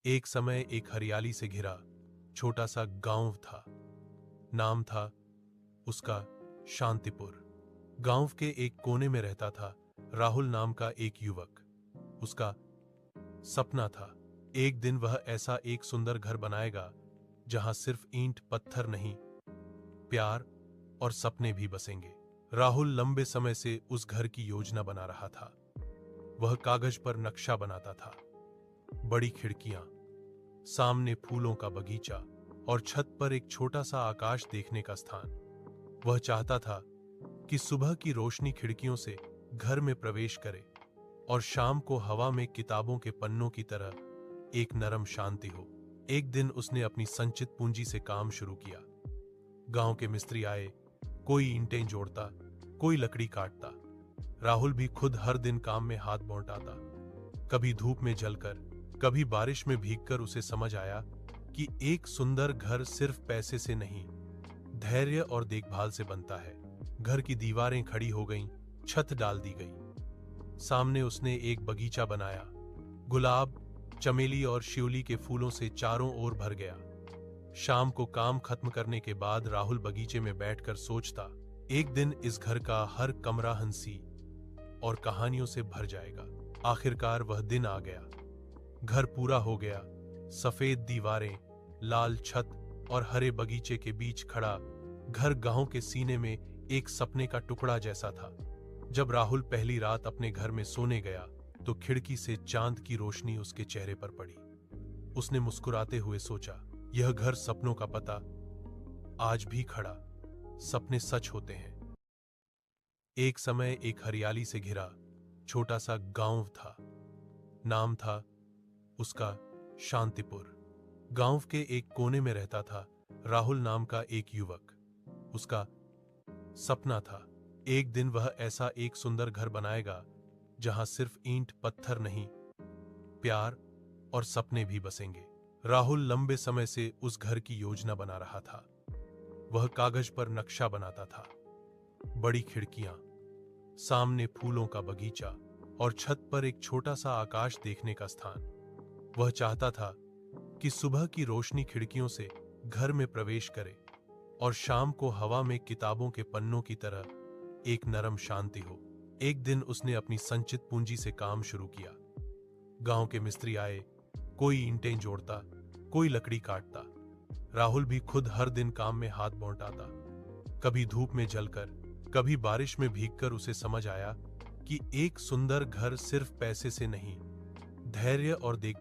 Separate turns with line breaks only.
एक समय एक हरियाली से घिरा छोटा सा गांव था। नाम था उसका शांतिपुर। गांव के एक कोने में रहता था राहुल नाम का एक युवक। उसका सपना था एक दिन वह ऐसा एक सुंदर घर बनाएगा जहां सिर्फ ईंट पत्थर नहीं, प्यार और सपने भी बसेंगे। राहुल लंबे समय से उस घर की योजना बना रहा था। वह कागज पर नक्शा बनाता था, बड़ी खिड़कियां, सामने फूलों का बगीचा और छत पर एक छोटा सा आकाश देखने का स्थान। वह चाहता था कि सुबह की रोशनी खिड़कियों से घर में प्रवेश करे और शाम को हवा में किताबों के पन्नों की तरह एक नरम शांति हो। एक दिन उसने अपनी संचित पूंजी से काम शुरू किया। गांव के मिस्त्री आए, कोई ईंटें जोड़ता, कोई लकड़ी काटता। राहुल भी खुद हर दिन काम में हाथ बौंटाता। कभी धूप में जलकर, कभी बारिश में भीगकर उसे समझ आया कि एक सुंदर घर सिर्फ पैसे से नहीं, धैर्य और देखभाल से बनता है। घर की दीवारें खड़ी हो गईं, छत डाल दी गई। सामने उसने एक बगीचा बनाया। गुलाब, चमेली और शिउली के फूलों से चारों ओर भर गया। शाम को काम खत्म करने के बाद राहुल बगीचे में बैठकर सोचता, एक दिन इस घर का हर कमरा हंसी और कहानियों से भर जाएगा। आखिरकार वह दिन आ गया। घर पूरा हो गया। सफेद दीवारें, लाल छत और हरे बगीचे के बीच खड़ा घर गांव के सीने में एक सपने का टुकड़ा जैसा था। जब राहुल पहली रात अपने घर में सोने गया तो खिड़की से चांद की रोशनी उसके चेहरे पर पड़ी। उसने मुस्कुराते हुए सोचा, यह घर सपनों का पता आज भी खड़ा। सपने सच होते हैं। एक समय एक हरियाली से घिरा छोटा सा गांव था। नाम था उसका शांतिपुर। गांव के एक कोने में रहता था राहुल नाम का एक युवक। उसका सपना था एक दिन वह ऐसा एक सुंदर घर बनाएगा जहां सिर्फ ईंट पत्थर नहीं, प्यार और सपने भी बसेंगे। राहुल लंबे समय से उस घर की योजना बना रहा था। वह कागज पर नक्शा बनाता था, बड़ी खिड़कियां, सामने फूलों का बगीचा और छत पर एक छोटा सा आकाश देखने का स्थान। वह चाहता था कि सुबह की रोशनी खिड़कियों से घर में प्रवेश करे और शाम को हवा में किताबों के पन्नों की तरह एक नरम शांति हो। एक दिन उसने अपनी संचित पूंजी से काम शुरू किया। गांव के मिस्त्री आए, कोई ईंटें जोड़ता, कोई लकड़ी काटता। राहुल भी खुद हर दिन काम में हाथ बौंटाता। कभी धूप में जलकर, कभी बारिश में भीगकर उसे समझ आया कि एक सुंदर घर सिर्फ पैसे से नहीं, धैर्य और देखभाल